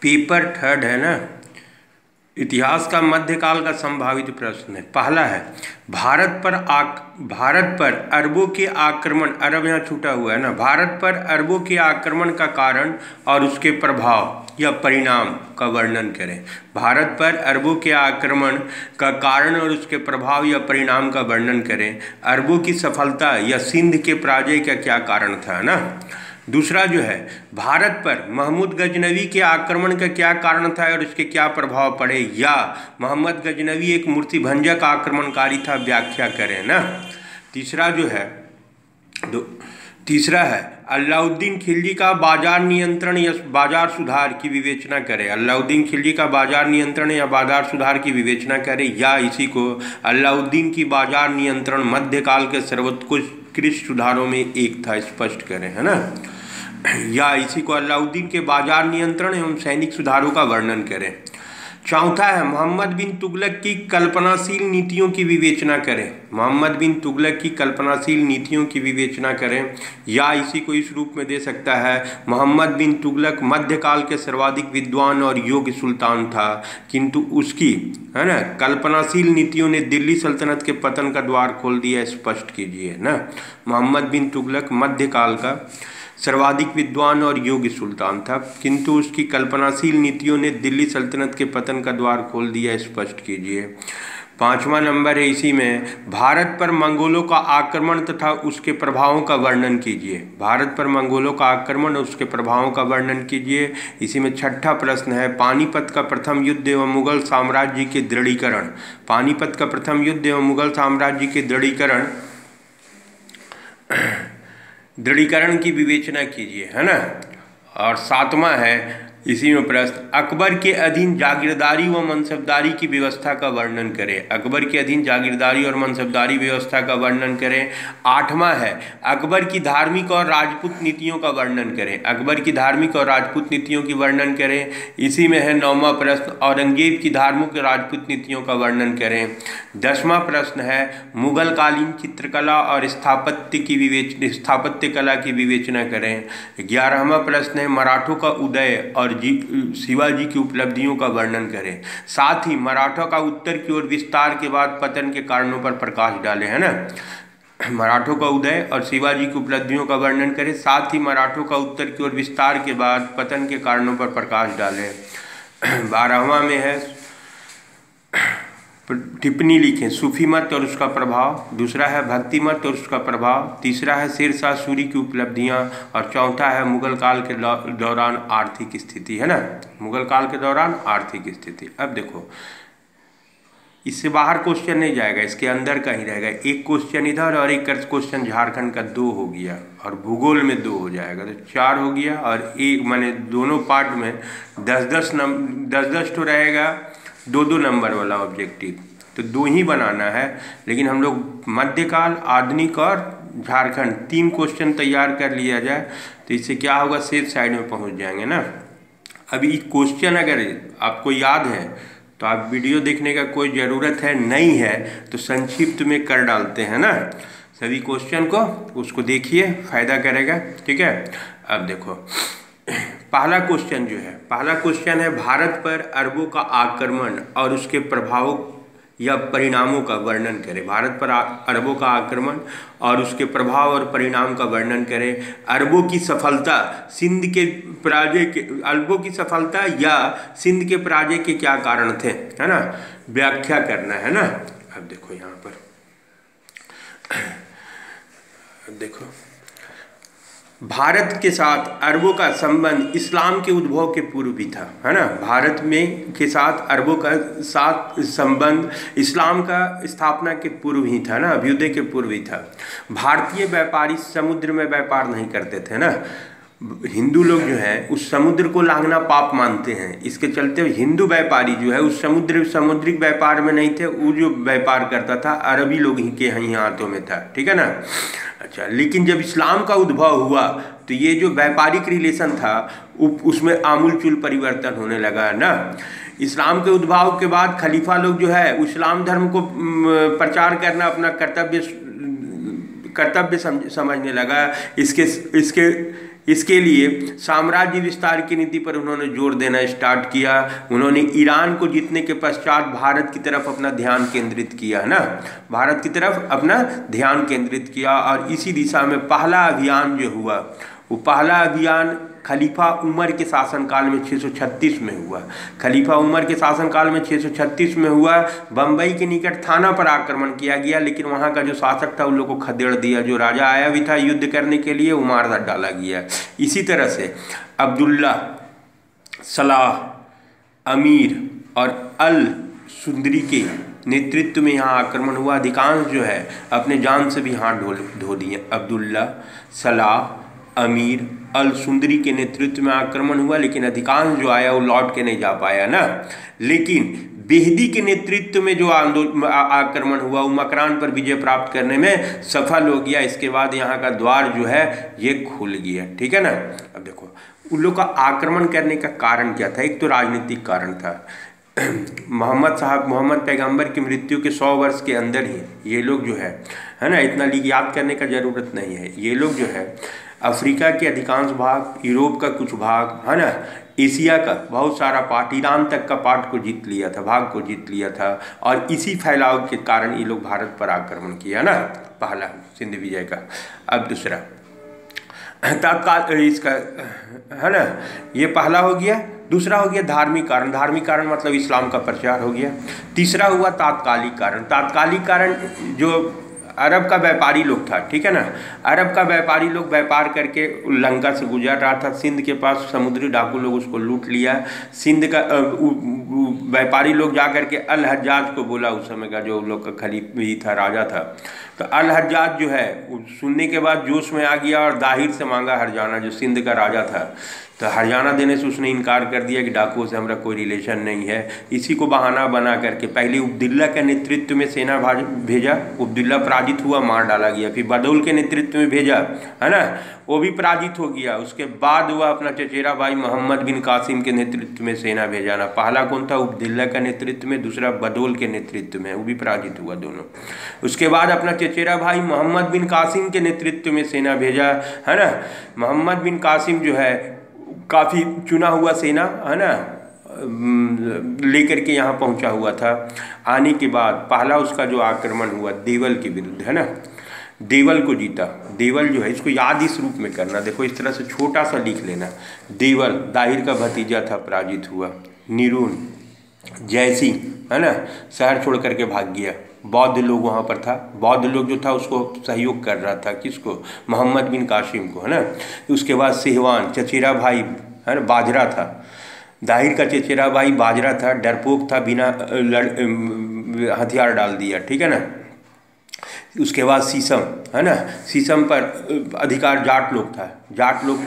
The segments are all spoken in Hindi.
पेपर थर्ड है ना, इतिहास का मध्यकाल का संभावित प्रश्न है। पहला है भारत पर अरबों के आक्रमण, अरब यहाँ छूटा हुआ है ना, भारत पर अरबों के आक्रमण का कारण और उसके प्रभाव या परिणाम का वर्णन करें। भारत पर अरबों के आक्रमण का कारण और उसके प्रभाव या परिणाम का वर्णन करें। अरबों की सफलता या सिंध के पराजय का क्या कारण था ना। दूसरा जो है, भारत पर महमूद गजनवी के आक्रमण का क्या कारण था और उसके क्या प्रभाव पड़े, या मोहम्मद गजनवी एक मूर्तिभंजक आक्रमणकारी था, व्याख्या करें ना। तीसरा जो है तीसरा है अलाउद्दीन खिलजी का बाजार नियंत्रण या बाजार सुधार की विवेचना करें। अलाउद्दीन खिलजी का बाजार नियंत्रण या बाजार सुधार की विवेचना करें, या इसी को अलाउद्दीन की बाजार नियंत्रण मध्यकाल के सर्वोत्कृष्ट सुधारों में एक था, स्पष्ट करें, है ना। या इसी को अलाउद्दीन के बाजार नियंत्रण एवं सैनिक सुधारों का वर्णन करें। चौथा है मोहम्मद बिन तुगलक की कल्पनाशील नीतियों की विवेचना करें। मोहम्मद बिन तुगलक की कल्पनाशील नीतियों की विवेचना करें, या इसी को इस रूप में दे सकता है, मोहम्मद बिन तुगलक मध्यकाल के सर्वाधिक विद्वान और योग्य सुल्तान था, किंतु उसकी, है ना, कल्पनाशील नीतियों ने दिल्ली सल्तनत के पतन का द्वार खोल दिया, स्पष्ट कीजिए ना। मोहम्मद बिन तुगलक मध्यकाल का सर्वाधिक विद्वान और योग्य सुल्तान था, किंतु उसकी कल्पनाशील नीतियों ने दिल्ली सल्तनत के पतन का द्वार खोल दिया, स्पष्ट कीजिए। पांचवा नंबर है इसी में, भारत पर मंगोलों का आक्रमण तथा उसके प्रभावों का वर्णन कीजिए। भारत पर मंगोलों का आक्रमण और उसके प्रभावों का वर्णन कीजिए। इसी में छठा प्रश्न है, पानीपत का प्रथम युद्ध एवं मुगल साम्राज्य के दृढ़ीकरण। पानीपत का प्रथम युद्ध एवं मुगल साम्राज्य के दृढ़ीकरण की विवेचना कीजिए, है ना। और सातवां है इसी में प्रश्न, अकबर के अधीन जागीरदारी व मनसबदारी की व्यवस्था का वर्णन करें। अकबर के अधीन जागीरदारी और मनसबदारी व्यवस्था का वर्णन करें। आठवां है अकबर की धार्मिक और राजपूत नीतियों का वर्णन करें। अकबर की धार्मिक और राजपूत नीतियों की वर्णन करें। इसी में है नौवां प्रश्न, औरंगजेब की धार्मिक और राजपूत नीतियों का वर्णन करें। 10वां प्रश्न है मुगल कालीन चित्रकला और स्थापत्य कला की विवेचना करें। 11वां प्रश्न है मराठों का उदय और शिवाजी की उपलब्धियों का वर्णन करें। साथ ही मराठों का उत्तर की ओर विस्तार के बाद पतन के कारणों पर प्रकाश डालें, है ना। मराठों का उदय और शिवाजी की उपलब्धियों का वर्णन करें, साथ ही मराठों का उत्तर की ओर विस्तार के बाद पतन के कारणों पर प्रकाश डालें। 12वां में है टिप्पणी लिखें, सूफी मत और उसका प्रभाव। दूसरा है भक्ति मत और उसका प्रभाव। तीसरा है शेरशाह सूरी की उपलब्धियां, और चौथा है मुगल काल के दौरान आर्थिक स्थिति, है ना। मुगल काल के दौरान आर्थिक स्थिति। अब देखो, इससे बाहर क्वेश्चन नहीं जाएगा, इसके अंदर का ही रहेगा। एक क्वेश्चन इधर और एक क्वेश्चन झारखंड का 2 हो गया, और भूगोल में 2 हो जाएगा, तो 4 हो गया। और एक माने दोनों पार्ट में 10-10 तो रहेगा, 2-2 नंबर वाला ऑब्जेक्टिव, तो 2 ही बनाना है। लेकिन हम लोग मध्यकाल, आधुनिक और झारखंड 3 क्वेश्चन तैयार कर लिया जाए, तो इससे क्या होगा, सेफ साइड में पहुंच जाएंगे ना। अभी क्वेश्चन अगर आपको याद है तो आप वीडियो देखने का कोई ज़रूरत है, नहीं है तो संक्षिप्त में कर डालते हैं ना सभी क्वेश्चन को, उसको देखिए, फायदा करेगा, ठीक है। अब देखो, पहला क्वेश्चन है भारत पर अरबों का आक्रमण और उसके प्रभावों या परिणामों का वर्णन करें। भारत पर अरबों का आक्रमण और उसके प्रभाव और परिणाम का वर्णन करें। अरबों की सफलता या सिंध के पराजय के क्या कारण थे, है ना, व्याख्या करना है ना। अब देखो यहाँ पर, देखो, भारत के साथ अरबों का संबंध इस्लाम के उद्भव के पूर्व भी था, है ना। भारत में के साथ अरबों का संबंध इस्लाम का स्थापना के पूर्व ही था ना, अभ्युदय के पूर्व ही था। भारतीय व्यापारी समुद्र में व्यापार नहीं करते थे ना। हिंदू लोग जो है उस समुद्र को लांघना पाप मानते हैं, इसके चलते हिंदू व्यापारी जो है उस समुद्रिक व्यापार में नहीं थे। वो जो व्यापार करता था अरबी लोग ही के यहाँ हाथों में था, ठीक है ना। अच्छा, लेकिन जब इस्लाम का उद्भव हुआ तो ये जो व्यापारिक रिलेशन था उसमें आमूलचूल परिवर्तन होने लगा ना। इस्लाम के उद्भव के बाद खलीफा लोग जो है इस्लाम धर्म को प्रचार करना अपना कर्तव्य समझने लगा। इसके लिए साम्राज्य विस्तार की नीति पर उन्होंने जोर देना स्टार्ट किया। उन्होंने ईरान को जीतने के पश्चात भारत की तरफ अपना ध्यान केंद्रित किया, है ना, भारत की तरफ अपना ध्यान केंद्रित किया। और इसी दिशा में पहला अभियान जो हुआ, वो पहला अभियान खलीफा उमर के शासनकाल में 636 में हुआ। खलीफा उमर के शासनकाल में 636 में हुआ। बम्बई के निकट थाना पर आक्रमण किया गया, लेकिन वहाँ का जो शासक था उन लोगों को खदेड़ दिया। जो राजा आया भी था युद्ध करने के लिए, वो मार डाला गया। इसी तरह से अब्दुल्ला, सलाह, अमीर और अल सुंदरी के नेतृत्व में यहाँ आक्रमण हुआ। अधिकांश जो है अपने जान से भी हाथ धो दिए। अब्दुल्ला, सलाह, अमीर, अल सुंदरी के नेतृत्व में आक्रमण हुआ, लेकिन अधिकांश जो आया वो लौट के नहीं जा पाया ना। लेकिन बेहदी के नेतृत्व में जो आक्रमण हुआ वो मकरान पर विजय प्राप्त करने में सफल हो गया। इसके बाद यहाँ का द्वार जो है ये खुल गया, ठीक है ना। अब देखो उन लोग का आक्रमण करने का कारण क्या था। एक तो राजनीतिक कारण था। मोहम्मद पैगंबर की मृत्यु के 100 वर्ष के अंदर ही ये लोग जो है ना, इतना याद करने का ज़रूरत नहीं है। ये लोग जो है अफ्रीका के अधिकांश भाग, यूरोप का कुछ भाग, है ना, एशिया का बहुत सारा पार्ट, ईरान तक का पार्ट को जीत लिया था, भाग को जीत लिया था। और इसी फैलाव के कारण ये लोग भारत पर आक्रमण किया ना, पहला सिंध विजय का। अब दूसरा तत्काल इसका, है ना, ये पहला हो गया। दूसरा हो गया धार्मिक कारण। धार्मिक कारण मतलब इस्लाम का प्रचार हो गया। तीसरा हुआ तात्कालिक कारण। तात्कालिक कारण जो अरब का व्यापारी लोग था, ठीक है ना, अरब का व्यापारी लोग व्यापार करके लंका से गुजर रहा था। सिंध के पास समुद्री डाकू लोग उसको लूट लिया। सिंध का व्यापारी लोग जा करके अल हज्जाज को बोला, उस समय का जो लोग का खलीफा था, राजा था। तो अल हज्जाज जो है सुनने के बाद जोश में आ गया और दाहिर से मांगा हरजाना, जो सिंध का राजा था। तो हरजाना देने से उसने इनकार कर दिया कि डाकुओं से हमारा कोई रिलेशन नहीं है। इसी को बहाना बना करके पहले उब्दुल्ला के नेतृत्व में सेना भेजा, उब्दुल्ला पराजित हुआ, मार डाला गया। फिर बदौल के नेतृत्व में भेजा, है ना, वो भी पराजित हो गया। उसके बाद वह अपना चचेरा भाई मोहम्मद बिन कासिम के नेतृत्व में सेना भेजा ना। पहला कौन था, उब्दुल्ला के नेतृत्व में, दूसरा बदौल के नेतृत्व में, वो भी पराजित हुआ दोनों। उसके बाद अपना चचेरा भाई मोहम्मद बिन कासिम के नेतृत्व में सेना भेजा, है ना। मोहम्मद बिन कासिम जो है काफ़ी चुना हुआ सेना, है ना, लेकर के यहाँ पहुँचा हुआ था। आने के बाद पहला उसका जो आक्रमण हुआ देवल के विरुद्ध, है ना, देवल को जीता। देवल जो है, इसको याद इस रूप में करना, देखो इस तरह से छोटा सा लिख लेना। देवल दाहिर का भतीजा था, पराजित हुआ। निरून, जयसिंह, है ना, शहर छोड़ करके भाग गया। बौद्ध लोग वहाँ पर था, बौद्ध लोग जो था उसको सहयोग कर रहा था, किसको, मोहम्मद बिन कासिम को, है ना। उसके बाद सेहवान, चचेरा भाई, है ना, बाजरा था। दाहिर का चचेरा भाई बाजरा था, डरपोक था, बिना हथियार डाल दिया, ठीक है ना। उसके बाद शीशम, है ना, शीशम पर अधिकार जाट लोग था। जाट लोग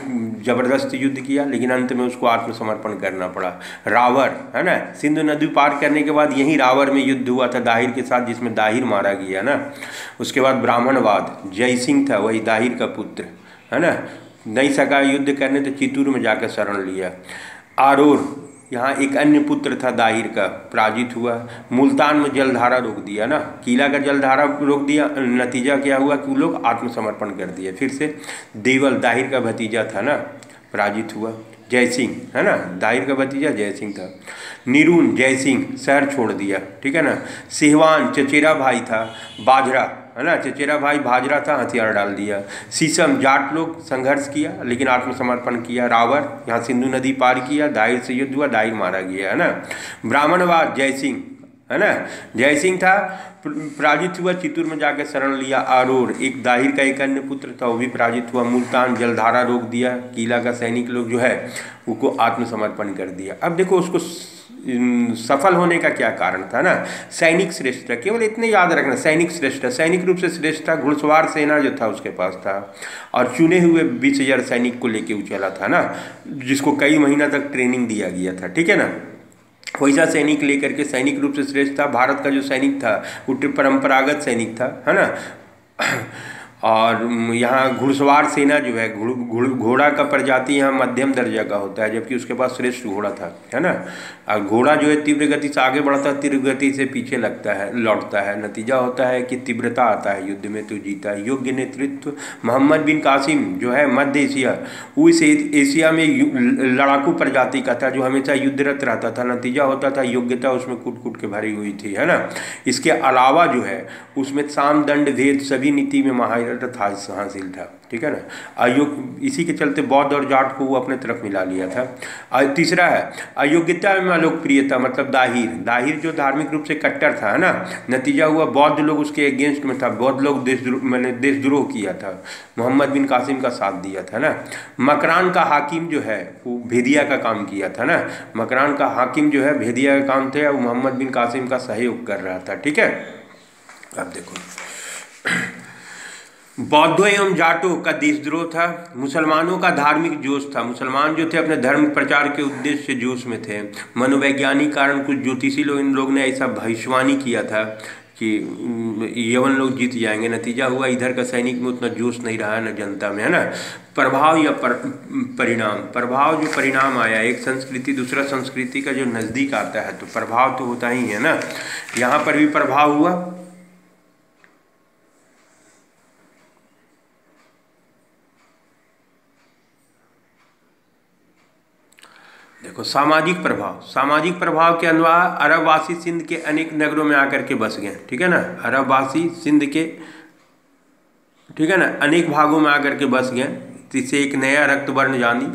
जबरदस्त युद्ध किया, लेकिन अंत में उसको आत्मसमर्पण करना पड़ा। रावर, है ना, सिंधु नदी पार करने के बाद यहीं रावर में युद्ध हुआ था दाहिर के साथ, जिसमें दाहिर मारा गया ना। उसके बाद ब्राह्मणवाद, जयसिंह था वही दाहिर का पुत्र, है ना, नहीं सका युद्ध करने तो चित्तूर में जाकर शरण लिया। आरोर, यहाँ एक अन्य पुत्र था दाहिर का, पराजित हुआ। मुल्तान में जलधारा रोक दिया ना, किला का जलधारा रोक दिया। नतीजा क्या हुआ कि वो लोग आत्मसमर्पण कर दिए। फिर से देवल दाहिर का भतीजा था ना, पराजित हुआ। जयसिंह, है ना, दाहिर का भतीजा जयसिंह था। निरून, जयसिंह शहर छोड़ दिया, ठीक है ना। सेहवान चचेरा भाई था, बाजरा, है ना, चचेरा भाई बाजरा था, हथियार डाल दिया। शीशम, जाट लोग संघर्ष किया लेकिन आत्मसमर्पण किया। रावर यहाँ सिंधु नदी पार किया, दाहिर से युद्ध हुआ, दाहिर मारा गया, है ना। ब्राह्मणवाद, जयसिंह, है ना, जयसिंह था, पराजित हुआ, चित्तूर में जाकर शरण लिया। आरोर, एक दाहिर का एक अन्य पुत्र था, वो भी पराजित हुआ। मुल्तान जलधारा रोक दिया, किला का सैनिक लोग जो है उसको आत्मसमर्पण कर दिया। अब देखो उसको सफल होने का क्या कारण था ना, सैनिक श्रेष्ठ था। केवल इतने याद रखना, सैनिक श्रेष्ठ, सैनिक रूप से श्रेष्ठ था। घुड़सवार सेना जो था उसके पास था, और चुने हुए 20,000 सैनिक को लेके वो चला था ना, जिसको कई महीना तक ट्रेनिंग दिया गया था, ठीक है ना। वैसा सैनिक लेकर के सैनिक रूप से श्रेष्ठ था। भारत का जो सैनिक था वो परंपरागत सैनिक था, है ना। और यहाँ घुड़सवार सेना जो है, घोड़ा का प्रजाति यहाँ मध्यम दर्जा का होता है, जबकि उसके पास श्रेष्ठ घोड़ा था, है ना। और घोड़ा जो है तीव्र गति से आगे बढ़ता है, तीव्र गति से पीछे लगता है, लौटता है। नतीजा होता है कि तीव्रता आता है युद्ध में, तो जीता है। योग्य नेतृत्व, मोहम्मद बिन कासिम जो है मध्य एशिया, उस एशिया में लड़ाकू प्रजाति का था, जो हमेशा युद्धरत रहता था। नतीजा होता था योग्यता उसमें कूट कूट के भरी हुई थी, है ना। इसके अलावा जो है उसमें साम दंड भेद सभी नीति में महारत हासिल था, ठीक है ना। इसी के चलते बौद्ध और जाट को वो अपने तरफ मिला लिया था। तीसरा है अयोग्यता में अलोकप्रियता, मतलब दाहिर जो धार्मिक रूप से कट्टर था, है ना। नतीजा हुआ बौद्ध लोग उसके अगेंस्ट में था, बौद्ध लोग देशद्रोह किया था, मोहम्मद बिन कासिम का साथ दिया था ना। मकरान का हाकिम जो है वो भेदिया का काम किया था ना। मकरान का हाकिम जो है भेदिया का काम था, वो मोहम्मद बिन कासिम का सहयोग कर रहा था, ठीक है। अब देखो बौद्धों एवं जाटों का देशद्रोह था, मुसलमानों का धार्मिक जोश था। मुसलमान जो थे अपने धर्म प्रचार के उद्देश्य से जोश में थे। मनोवैज्ञानिक कारण कुछ ज्योतिषी लोग, इन लोग ने ऐसा भविष्यवाणी किया था कि यवन लोग जीत जाएंगे। नतीजा हुआ इधर का सैनिक में उतना जोश नहीं रहा न जनता में, है ना। प्रभाव या परिणाम, प्रभाव जो परिणाम आया, एक संस्कृति दूसरा संस्कृति का जो नज़दीक आता है तो प्रभाव तो होता ही है ना। यहाँ पर भी प्रभाव हुआ। देखो सामाजिक प्रभाव के अनुसार अरबवासी सिंध के अनेक नगरों में आकर के बस गए, ठीक है ना। अरबवासी सिंध के, ठीक है ना, अनेक भागों में आकर के बस गए। इससे एक नया रक्त वर्ण जानी,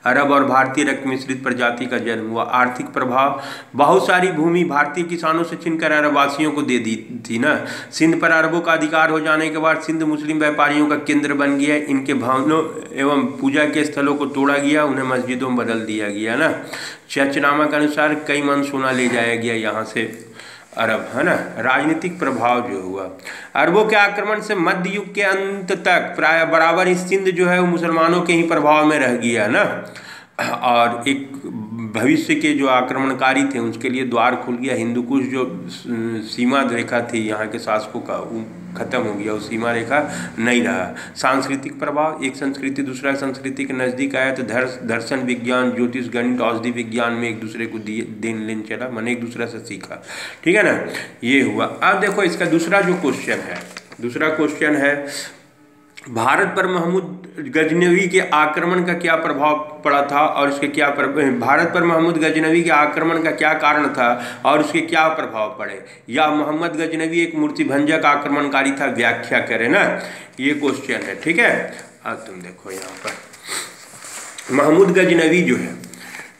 अरब और भारतीय रक्त मिश्रित प्रजाति का जन्म हुआ। आर्थिक प्रभाव, बहुत सारी भूमि भारतीय किसानों से छीनकर अरबवासियों को दे दी थी ना। सिंध पर अरबों का अधिकार हो जाने के बाद सिंध मुस्लिम व्यापारियों का केंद्र बन गया। इनके भवनों एवं पूजा के स्थलों को तोड़ा गया, उन्हें मस्जिदों में बदल दिया गया ना। चर्चनामा के अनुसार कई मन सोना ले जाया गया यहाँ से अरब, है ना। राजनीतिक प्रभाव जो हुआ, अरबों के आक्रमण से मध्य युग के अंत तक प्राय बराबर ही सिंध जो है वो मुसलमानों के ही प्रभाव में रह गया ना। और एक भविष्य के जो आक्रमणकारी थे उसके लिए द्वार खुल गया। हिंदू कुश जो सीमा रेखा थी यहाँ के शासकों का, वो खत्म हो गया, वो सीमा रेखा नहीं रहा। सांस्कृतिक प्रभाव, एक संस्कृति दूसरा संस्कृति के नज़दीक आया तो दर्शन विज्ञान, ज्योतिष, गणित, औषधि विज्ञान में एक दूसरे को देन लेन चला, मैंने एक दूसरे से सीखा, ठीक है ना। ये हुआ। अब देखो इसका दूसरा जो क्वेश्चन है, भारत पर महमूद गजनवी के आक्रमण का क्या प्रभाव पड़ा था और उसके क्या भारत पर महमूद गजनवी के आक्रमण का क्या कारण था और उसके क्या प्रभाव पड़े, या मोहम्मद गजनवी एक मूर्तिभंजक आक्रमणकारी था, व्याख्या करें ना। ये क्वेश्चन है, ठीक है। अब तुम देखो यहाँ पर महमूद गजनवी जो है,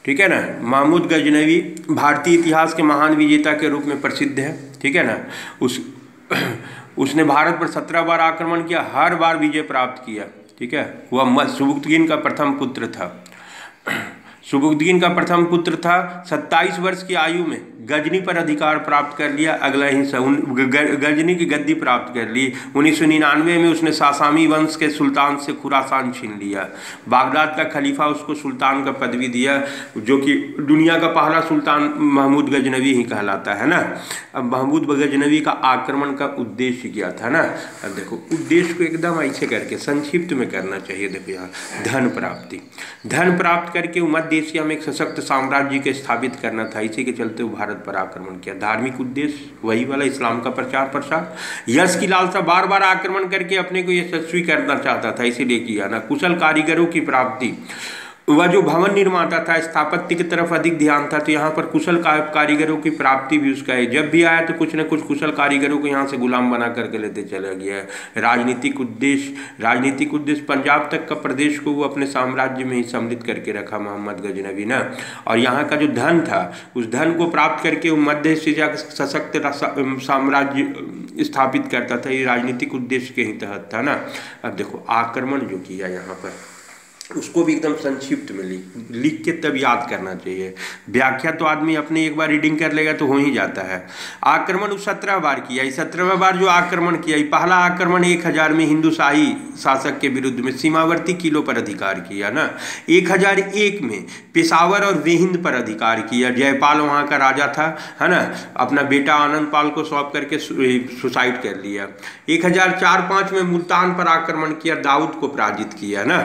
ठीक है ना, महमूद गजनवी भारतीय इतिहास के महान विजेता के रूप में प्रसिद्ध है, ठीक है ना। उसने भारत पर 17 बार आक्रमण किया, हर बार विजय प्राप्त किया, ठीक है। वह सुबुक्तगिन का प्रथम पुत्र था। सुबुक्तगिन का प्रथम पुत्र था। 27 वर्ष की आयु में गजनी पर अधिकार प्राप्त कर लिया। अगला ही गजनी की गद्दी प्राप्त कर ली। 1999 में उसने सासामी वंश के सुल्तान से खुरासान छीन लिया। बागदाद का खलीफा उसको सुल्तान का पदवी दिया, जो कि दुनिया का पहला सुल्तान महमूद गजनवी ही कहलाता है ना। अब महमूद गजनवी का आक्रमण का उद्देश्य क्या था ना। अब देखो उद्देश्य को एकदम ऐसे करके संक्षिप्त में करना चाहिए। देखो यहाँ धन प्राप्त करके मध्य एशिया में एक सशक्त साम्राज्य के स्थापित करना था। इसी के चलते वो भारत पर आक्रमण किया। धार्मिक उद्देश्य वही वाला, इस्लाम का प्रचार प्रसार। यश की लालसा, बार बार आक्रमण करके अपने को यशस्वी करना चाहता था, इसीलिए किया ना। कुशल कारीगरों की प्राप्ति, वह जो भवन निर्माता था, स्थापत्य की तरफ अधिक ध्यान था, तो यहाँ पर कुशल कारीगरों की प्राप्ति भी उसका है। जब भी आया तो कुछ न कुछ कुशल कारीगरों को यहाँ से गुलाम बना करके लेते चला गया है। राजनीतिक उद्देश्य पंजाब तक का प्रदेश को वो अपने साम्राज्य में ही सम्मिलित करके रखा मोहम्मद गजनवी ना। और यहाँ का जो धन था, उस धन को प्राप्त करके वो मध्य एशिया का सशक्त साम्राज्य स्थापित करता था। ये राजनीतिक उद्देश्य के ही तहत था ना। अब देखो आक्रमण जो किया यहाँ पर, उसको भी एकदम संक्षिप्त में लिख के तब याद करना चाहिए। व्याख्या तो आदमी अपने एक बार रीडिंग कर लेगा तो हो ही जाता है। आक्रमण 17 बार किया। 17वां बार जो आक्रमण किया, पहला आक्रमण 1000 में हिंदू शाही शासक के विरुद्ध में सीमावर्ती किलों पर अधिकार किया ना। 1001 में पेशावर और वेहिंद पर अधिकार किया। जयपाल वहाँ का राजा था, है ना, अपना बेटा आनंद पाल को सौंप करके सुसाइड कर लिया। 1004-05 में मुल्तान पर आक्रमण किया, दाऊद को पराजित किया ना।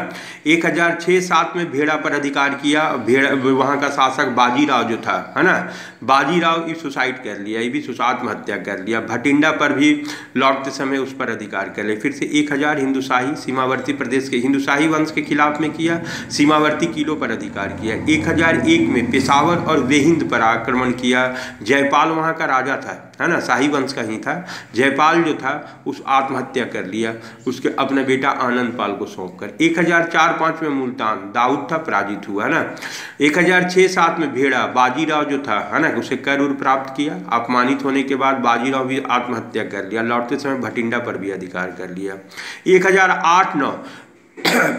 1006-07 में भेड़ा पर अधिकार किया। भेड़ा वहाँ का शासक बाजीराव जो था, है ना, बाजीराव सुसाइड कर लिया, ये भी आत्महत्या कर लिया। भटिंडा पर भी लौटते समय उस पर अधिकार कर लिया। फिर से 1000 हिंदू शाही सीमावर्ती प्रदेश के हिंदू शाही वंश के खिलाफ में किया, सीमावर्ती किलों पर अधिकार किया। 1001 में पेशावर और वेहिंद पर आक्रमण किया। जयपाल वहाँ का राजा था, है ना, शाही वंश का ही था। जयपाल जो था उस आत्महत्या कर लिया, उसके अपने बेटा आनंद पाल को सौंप कर। 1004-05 में मुल्तान, दाऊद था, पराजित हुआ ना। 1006-07 में भेड़ा, बाजीराव जो था, है ना, उसे कर उर प्राप्त किया। अपमानित होने के बाद बाजीराव भी आत्महत्या कर लिया। लौटते समय भटिंडा पर भी अधिकार कर लिया। 1008-09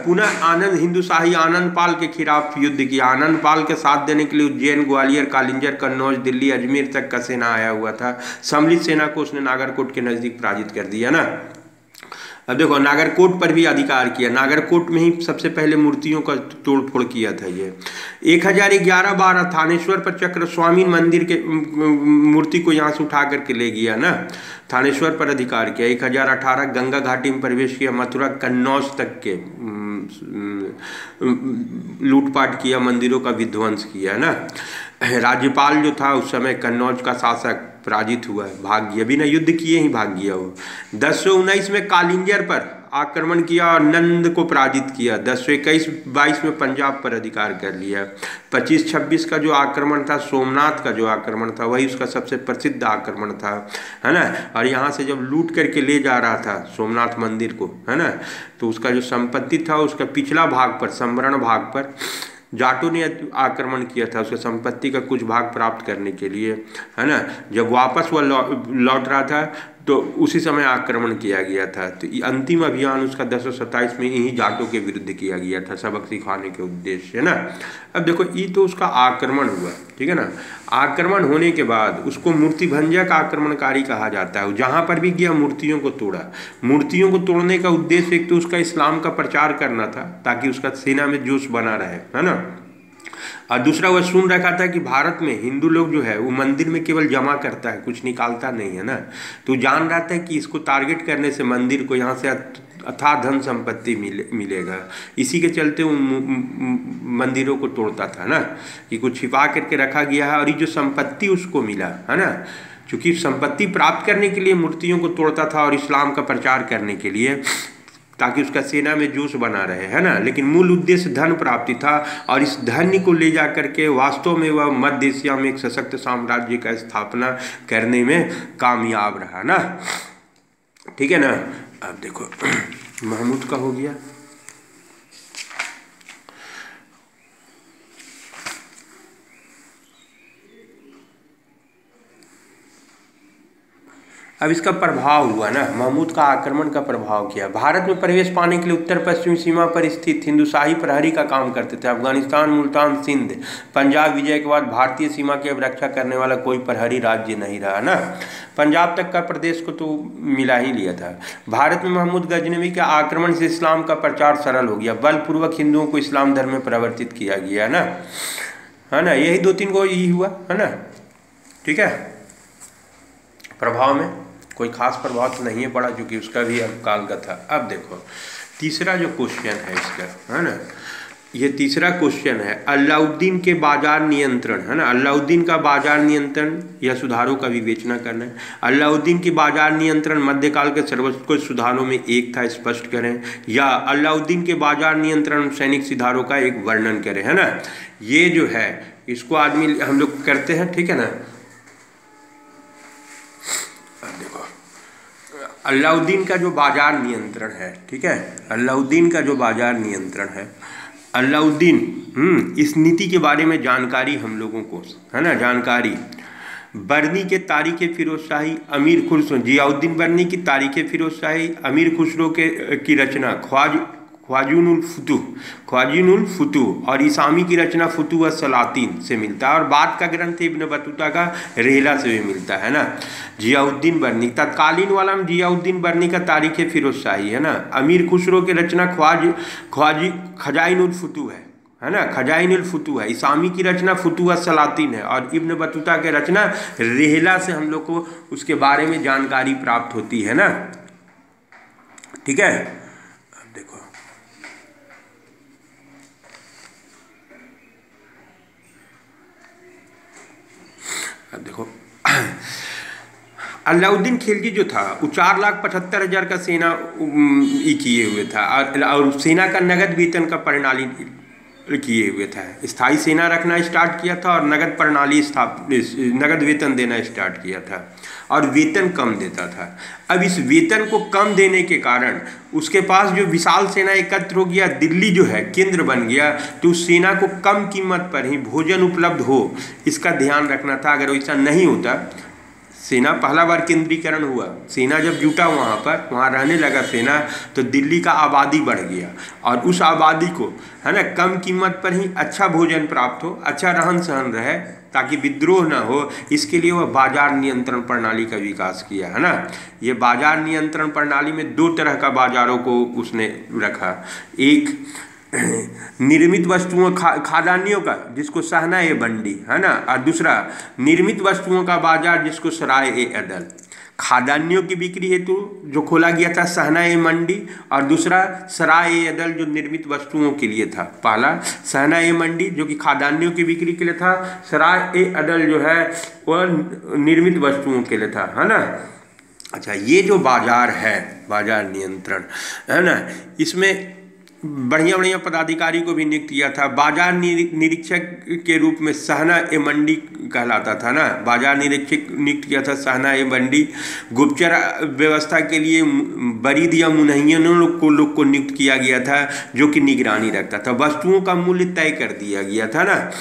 पुनः आनंद हिंदू शाही आनंद पाल के खिलाफ युद्ध किया। आनंद पाल के साथ देने के लिए उज्जैन, ग्वालियर, कालिंजर, कन्नौज, दिल्ली, अजमेर तक का सेना आया हुआ था। सम्मिलित सेना को उसने नागरकोट के नजदीक पराजित कर दिया ना। अब देखो, नागरकोट पर भी अधिकार किया। नागरकोट में ही सबसे पहले मूर्तियों का तोड़ फोड़ किया था ये। 1011-12 थानेश्वर पर चक्र स्वामी मंदिर के मूर्ति को यहाँ से उठा करके ले गया ना, थानेश्वर पर अधिकार किया। 1018 गंगा घाटी में प्रवेश किया, मथुरा, कन्नौज तक के लूटपाट किया, मंदिरों का विध्वंस किया ना। राज्यपाल जो था उस समय कन्नौज का शासक पराजित हुआ, भाग गया, बिना युद्ध किए ही भाग गया वो। 1019 में कालिंजर पर आक्रमण किया और नंद को पराजित किया। 1021-22 में पंजाब पर अधिकार कर लिया। 25-26 का जो आक्रमण था, सोमनाथ का जो आक्रमण था, वही उसका सबसे प्रसिद्ध आक्रमण था, है ना। और यहाँ से जब लूट करके ले जा रहा था सोमनाथ मंदिर को, है ना, तो उसका जो संपत्ति था उसका पिछला भाग पर, संवरण भाग पर जाटों ने आक्रमण किया था, उसके संपत्ति का कुछ भाग प्राप्त करने के लिए, है ना। जब वापस वह लौट रहा था तो उसी समय आक्रमण किया गया था। तो ये अंतिम अभियान उसका 1027 में यही जाटों के विरुद्ध किया गया था, सबक सिखाने के उद्देश्य से ना। अब देखो, ये तो उसका आक्रमण हुआ, ठीक है ना। आक्रमण होने के बाद उसको मूर्ति भंजक आक्रमणकारी कहा जाता है। जहाँ पर भी गया मूर्तियों को तोड़ा। मूर्तियों को तोड़ने का उद्देश्य एक तो उसका इस्लाम का प्रचार करना था, ताकि उसका सेना में जोश बना रहे, है ना। और दूसरा, वह सुन रखा था कि भारत में हिंदू लोग जो है वो मंदिर में केवल जमा करता है, कुछ निकालता नहीं है ना। तो जान रहा था कि इसको टारगेट करने से मंदिर को यहाँ से अथाह धन संपत्ति मिलेगा। इसी के चलते उन मंदिरों को तोड़ता था ना, कि कुछ छिपा करके रखा गया है। और ये जो संपत्ति उसको मिला, है ना, चूँकि संपत्ति प्राप्त करने के लिए मूर्तियों को तोड़ता था और इस्लाम का प्रचार करने के लिए, ताकि उसका सेना में जोश बना रहे, है ना। लेकिन मूल उद्देश्य धन प्राप्ति था। और इस धन को ले जा करके वास्तव में वह मध्य एशिया में एक सशक्त साम्राज्य का स्थापना करने में कामयाब रहा ना, ठीक है ना। अब देखो, महमूद का हो गया। अब इसका प्रभाव हुआ ना, महमूद का आक्रमण का प्रभाव किया। भारत में प्रवेश पाने के लिए उत्तर पश्चिमी सीमा पर स्थित हिंदू शाही प्रहरी का काम करते थे। अफगानिस्तान, मुल्तान, सिंध, पंजाब विजय के बाद भारतीय सीमा की अब रक्षा करने वाला कोई प्रहरी राज्य नहीं रहा ना। पंजाब तक का प्रदेश को तो मिला ही लिया था। भारत में महमूद गजनवी के आक्रमण से इस्लाम का प्रचार सरल हो गया। बलपूर्वक हिंदुओं को इस्लाम धर्म में परिवर्तित किया गया ना, है ना। यही 2-3 को यही हुआ, है ना, ठीक है। प्रभाव में कोई खास प्रभाव तो नहीं है पड़ा, क्योंकि उसका भी अब काल का था। अब देखो, तीसरा जो क्वेश्चन है इसका, है ना, ये तीसरा क्वेश्चन है अलाउद्दीन के बाजार नियंत्रण, है ना। अलाउद्दीन का बाजार नियंत्रण या सुधारों का विवेचना करना है। अलाउद्दीन की बाजार नियंत्रण मध्यकाल के सर्वोत्कृष्ट सुधारों में एक था, स्पष्ट करें। या अलाउद्दीन के बाजार नियंत्रण सैनिक सुधारों का एक वर्णन करें, है ना। ये जो है इसको आदमी हम लोग करते हैं, ठीक है ना। अलाउद्दीन का जो बाजार नियंत्रण है, ठीक है, अलाउद्दीन का जो बाजार नियंत्रण है, अलाउद्दीन इस नीति के बारे में जानकारी हम लोगों को, है ना, जानकारी। बरनी के तारीख़ फिरोज शाही, अमीर खुसरो, जियाउद्दीन बरनी की तारीख़ फिरोज शाही, अमीर खुसरो की रचना, ख्वाजीनुल फुतूह, और इसामी की रचना फुतूह सलातीन से मिलता है, और बाद का ग्रंथ इब्न बतूता का रेहला से भी मिलता है ना। जियाउद्दीन बर्नी, तत्कालीन वाला में जियाउद्दीन बर्नी का तारीख फिरोज शाही है ना। अमीर खुसरो की रचना खजाइनुल फुतूह है ना, खजाइनुल फुतूह है। इसामी की रचना फुतूह सलातीन है, और इब्न बतूता की रचना रेहला से हम लोग को उसके बारे में जानकारी प्राप्त होती है ना। ठीक है, अब देखो अलाउद्दीन खिलजी जो था वो 4,75,000 का सेना किए हुए था, और सेना का नगद वेतन का प्रणाली किए हुए था। स्थायी सेना रखना स्टार्ट किया था और नगद प्रणाली नगद वेतन देना स्टार्ट किया था, और वेतन कम देता था। अब इस वेतन को कम देने के कारण उसके पास जो विशाल सेना एकत्र हो गया, दिल्ली जो है केंद्र बन गया, तो उस सेना को कम कीमत पर ही भोजन उपलब्ध हो इसका ध्यान रखना था। अगर वैसा नहीं होता, सेना पहला बार केंद्रीकरण हुआ, सेना जब जुटा वहाँ रहने लगा सेना, तो दिल्ली का आबादी बढ़ गया, और उस आबादी को है ना कम कीमत पर ही अच्छा भोजन प्राप्त हो, अच्छा रहन सहन रहे, ताकि विद्रोह ना हो, इसके लिए वह बाजार नियंत्रण प्रणाली का विकास किया है ना। ये बाजार नियंत्रण प्रणाली में 2 तरह का बाजारों को उसने रखा, एक निर्मित वस्तुओं खाद्यान्नों का जिसको सहना ए मंडी है ना, और दूसरा निर्मित वस्तुओं का बाजार जिसको सराय ए अदल। खाद्यान्नों की बिक्री हेतु जो खोला गया था सहना ए मंडी, और दूसरा सराय ए अदल जो निर्मित वस्तुओं के लिए था। पहला सहना ए मंडी जो कि खाद्यान्नों की बिक्री के लिए था, सराय ए अदल जो है वह निर्मित वस्तुओं के लिए था, है ना। अच्छा, ये जो बाजार है, बाजार नियंत्रण है ना, इसमें बढ़िया बढ़िया पदाधिकारी को भी नियुक्त किया था। बाजार निरीक्षक के रूप में सहना ए मंडी कहलाता था ना, बाजार निरीक्षक नियुक्त किया था सहना ए मंडी। गुप्तचर व्यवस्था के लिए बरीद या मुनहियनों लोग को नियुक्त किया गया था, जो कि निगरानी रखता था। वस्तुओं का मूल्य तय कर दिया गया था ना,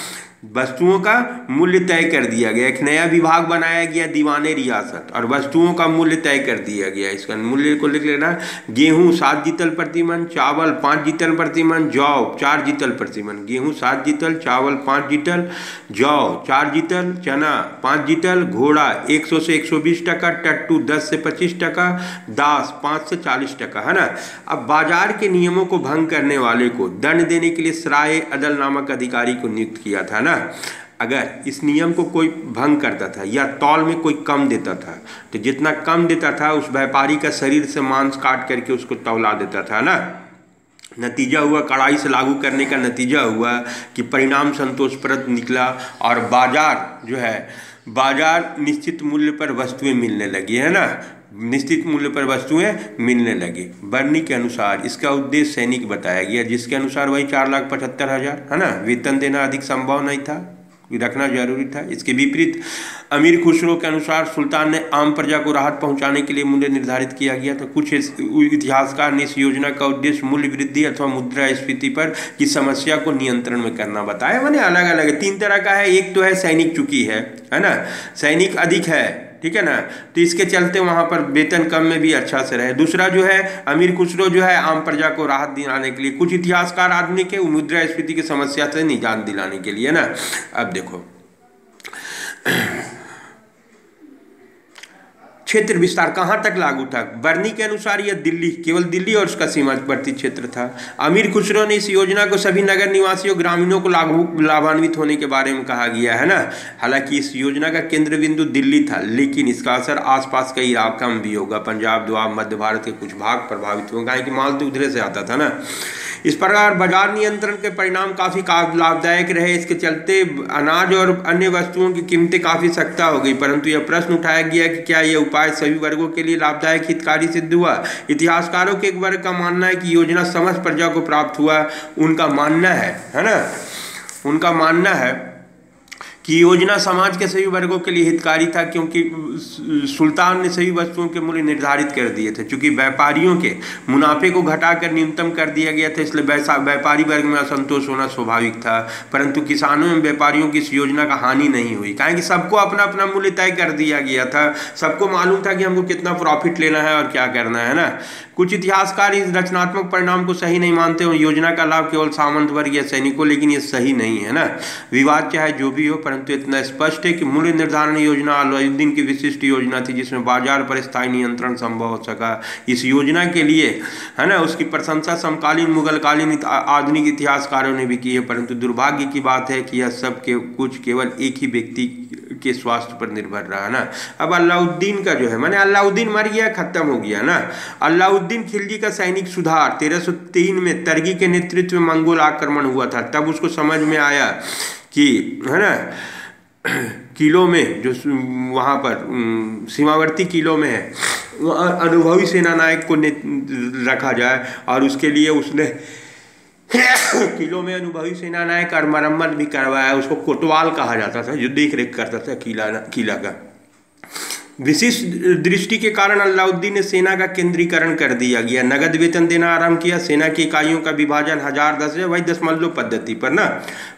वस्तुओं का मूल्य तय कर दिया गया। एक नया विभाग बनाया गया, दीवाने रियासत, और वस्तुओं का मूल्य तय कर दिया गया। इसका मूल्य को लिख लेना, गेहूं 7 जितल प्रति मन, चावल 5 जितल प्रति मन, जौ 4 जितल प्रति मन। गेहूं 7 जितल, चावल 5 जितल, जौ 4 जितल, चना 5 जितल, घोड़ा 100 से 120 टका, टट्टू 10 से 25 टका, दास 5 से 40 टका, है ना। अब बाजार के नियमों को भंग करने वाले को दंड देने के लिए सराय अदल नामक अधिकारी को नियुक्त किया था ना। अगर इस नियम को कोई भंग करता था या तौल में कोई कम देता था, तो जितना कम देता था उस व्यापारी का शरीर से मांस काट करके उसको तौला देता था ना। नतीजा हुआ, कड़ाई से लागू करने का नतीजा हुआ कि परिणाम संतोषप्रद निकला, और बाजार जो है, बाजार निश्चित मूल्य पर वस्तुएं मिलने लगी, है ना, निश्चित मूल्य पर वस्तुएं मिलने लगी। बर्नी के अनुसार इसका उद्देश्य सैनिक बताया गया, जिसके अनुसार वही 4,75,000 है ना, वेतन देना अधिक संभव नहीं था, रखना जरूरी था। इसके विपरीत अमीर खुसरो के अनुसार सुल्तान ने आम प्रजा को राहत पहुंचाने के लिए मूल्य निर्धारित किया गया। तो कुछ इतिहासकार ने इस योजना का उद्देश्य मूल्य वृद्धि अथवा मुद्रास्फीति पर की समस्या को नियंत्रण में करना बताया। मैंने अलग अलग 3 तरह का है। एक तो है सैनिक चुकी है ना, सैनिक अधिक है, ठीक है ना, तो इसके चलते वहाँ पर वेतन कम में भी अच्छा से रहे। दूसरा जो है अमीर खुसरो जो है आम प्रजा को राहत दिलाने के लिए। कुछ इतिहासकार आदमी के मुद्रास्फीति की समस्या से निजात दिलाने के लिए ना। अब देखो क्षेत्र विस्तार कहाँ तक लागू था। बर्नी के अनुसार यह दिल्ली, केवल दिल्ली और उसका सीमावर्ती क्षेत्र था। अमीर खुसरो ने इस योजना को सभी नगर निवासियों ग्रामीणों को लाभान्वित होने के बारे में कहा गया है ना। हालांकि इस योजना का केंद्र बिंदु दिल्ली था, लेकिन इसका असर आसपास के इलाका में भी होगा। पंजाब, दुआब, मध्य भारत के कुछ भाग प्रभावित होगा, क्योंकि माल तो उधर से आता था ना। इस प्रकार बाजार नियंत्रण के परिणाम काफ़ी लाभदायक रहे। इसके चलते अनाज और अन्य वस्तुओं की कीमतें काफ़ी सस्ता हो गई। परंतु यह प्रश्न उठाया गया कि क्या यह उपाय सभी वर्गों के लिए लाभदायक हितकारी सिद्ध हुआ। इतिहासकारों के एक वर्ग का मानना है कि योजना समस्त प्रजा को प्राप्त हुआ। उनका मानना है ना, उनका मानना है कि योजना समाज के सभी वर्गों के लिए हितकारी था, क्योंकि सुल्तान ने सभी वस्तुओं के मूल्य निर्धारित कर दिए थे। चूंकि व्यापारियों के मुनाफे को घटाकर न्यूनतम कर दिया गया था, इसलिए व्यापारी वर्ग में असंतोष होना स्वाभाविक था। परंतु किसानों एवं व्यापारियों की इस योजना का हानि नहीं हुई, क्योंकि सबको अपना अपना मूल्य तय कर दिया गया था। सबको मालूम था कि हमको कितना प्रॉफिट लेना है और क्या करना है ना। कुछ इतिहासकार इस रचनात्मक परिणाम को सही नहीं मानते और योजना का लाभ केवल सामंत वर्ग या सैनिकों, लेकिन ये सही नहीं है ना। विवाद चाहे जो भी हो, परंतु इतना स्पष्ट है कि मूल्य निर्धारण योजना अलाउद्दीन की विशिष्ट योजना थी, जिसमें बाजार पर स्थायी नियंत्रण संभव हो सका। इस योजना के लिए है ना उसकी प्रशंसा समकालीन मुगलकालीन आधुनिक इतिहासकारों ने भी की है, परंतु दुर्भाग्य की बात है कि यह सब कुछ केवल एक ही व्यक्ति के स्वास्थ्य पर निर्भर रहा ना। अब अलाउद्दीन का जो है, माने अलाउद्दीन मर गया, खत्म हो गया ना। अलाउद्दीन खिलजी का सैनिक सुधार 1303 में तरगी के नेतृत्व में मंगोल आक्रमण हुआ था। तब उसको समझ में आया कि है ना किलों में जो वहाँ पर सीमावर्ती किलों में है, अनुभवी सेना नायक को रखा जाए, और उसके लिए उसने किलों में अनुभवी सेना नायक और मरम्मत भी करवाया। उसको कोतवाल कहा जाता था, जो देख रेख करता था किला का। विशिष्ट दृष्टि के कारण अलाउद्दीन ने सेना का केंद्रीकरण कर दिया गया, नगद वेतन देना आरंभ किया, सेना की इकाइयों का विभाजन 1000 10,000 वही दशमलव पद्धति पर ना।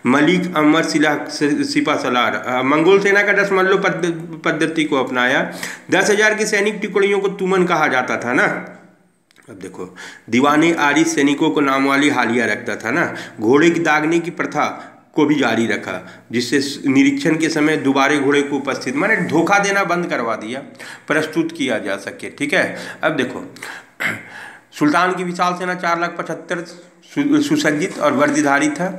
मलिक अमर सिपा सलार मंगोल सेना का दशमलव पद्धति को अपनाया। 10,000 की सैनिक टुकड़ियों को तुमन कहा जाता था ना। अब देखो, दीवाने आरी सैनिकों को नाम वाली हालिया रखता था ना। घोड़े की दागने की प्रथा को भी जारी रखा, जिससे निरीक्षण के समय दोबारे घोड़े को उपस्थित, माने धोखा देना बंद करवा दिया, प्रस्तुत किया जा सके। ठीक है, अब देखो, सुल्तान की विशाल सेना 4,75,000 सुसज्जित और वर्दीधारी था।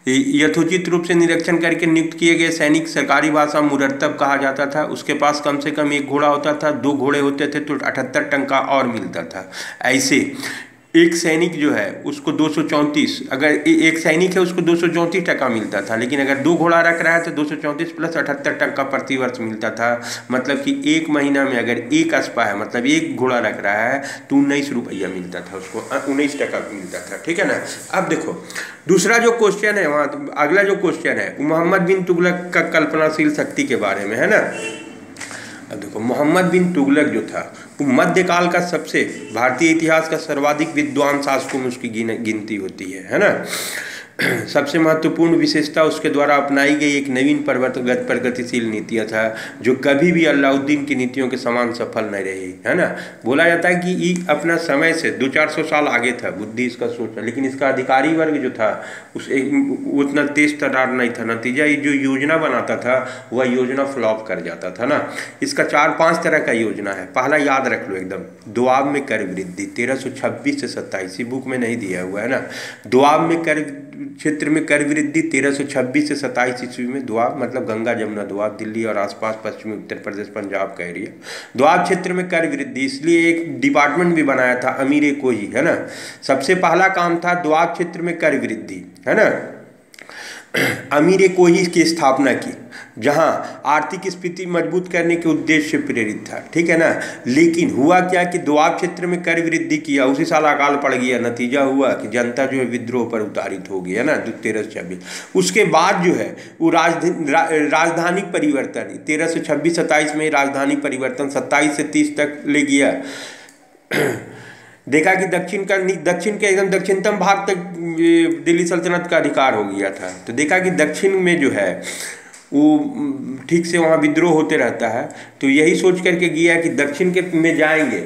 यथोचित रूप से निरीक्षण करके नियुक्त किए गए सैनिक सरकारी भाषा मुरतब कहा जाता था। उसके पास कम से कम एक घोड़ा होता था, 2 घोड़े होते थे तो 78 टंका और मिलता था। ऐसे एक सैनिक जो है उसको 234, अगर एक सैनिक है उसको 234 टका मिलता था, लेकिन अगर 2 घोड़ा रख रहा है तो 234 प्लस 78 टका प्रति वर्ष मिलता था। मतलब कि एक महीना में अगर एक अस्पा है, मतलब एक घोड़ा रख रहा है तो 19 रुपया मिलता था उसको, 19 टका मिलता था। ठीक है ना। अब देखो दूसरा जो क्वेश्चन है, वहाँ अगला जो क्वेश्चन है मोहम्मद बिन तुगलक का कल्पनाशील शक्ति के बारे में है ना। अब देखो, मोहम्मद बिन तुगलक जो था वो मध्यकाल का सबसे, भारतीय इतिहास का सर्वाधिक विद्वान शासकों में उसकी गिनती होती है ना। सबसे महत्वपूर्ण विशेषता उसके द्वारा अपनाई गई एक नवीन प्रगतिशील नीतियाँ था, जो कभी भी अलाउद्दीन की नीतियों के समान सफल नहीं रही है ना। बोला जाता है कि ये अपना समय से 200-400 साल आगे था, बुद्धि इसका सोचा, लेकिन इसका अधिकारी वर्ग जो था उस उतना तेज तर्रार नहीं था। नतीजा ये जो योजना बनाता था वह योजना फ्लॉप कर जाता था ना। इसका 4-5 तरह का योजना है। पहला याद रख लो एकदम, दोआब में कर वृद्धि 1326 से 27, बुक में नहीं दिया हुआ है ना। दोआब में कर क्षेत्र में कर वृद्धि 1326 से 27 ईस्वी में। दोआब मतलब गंगा जमुना दोआब, दिल्ली और आसपास पश्चिमी उत्तर प्रदेश पंजाब का एरिया। दोआब क्षेत्र में कर वृद्धि, इसलिए एक डिपार्टमेंट भी बनाया था अमीर कोही है ना। सबसे पहला काम था दोआब क्षेत्र में कर वृद्धि है ना। अमीर कोही की स्थापना की, जहां आर्थिक स्थिति मजबूत करने के उद्देश्य से प्रेरित था। ठीक है ना। लेकिन हुआ क्या कि दोआब क्षेत्र में कर वृद्धि किया, उसी साल अकाल पड़ गया। नतीजा हुआ कि जनता जो है विद्रोह पर उतारित हो गई है ना 1326। उसके बाद जो है वो राजधानी परिवर्तन 1326-27 में राजधानी परिवर्तन 27 से 30 तक ले गया। देखा कि दक्षिण के एकदम दक्षिणतम भाग तक दिल्ली सल्तनत का अधिकार हो गया था। तो देखा कि दक्षिण में जो है वो ठीक से वहाँ विद्रोह होते रहता है, तो यही सोच करके गया कि दक्षिण के में जाएंगे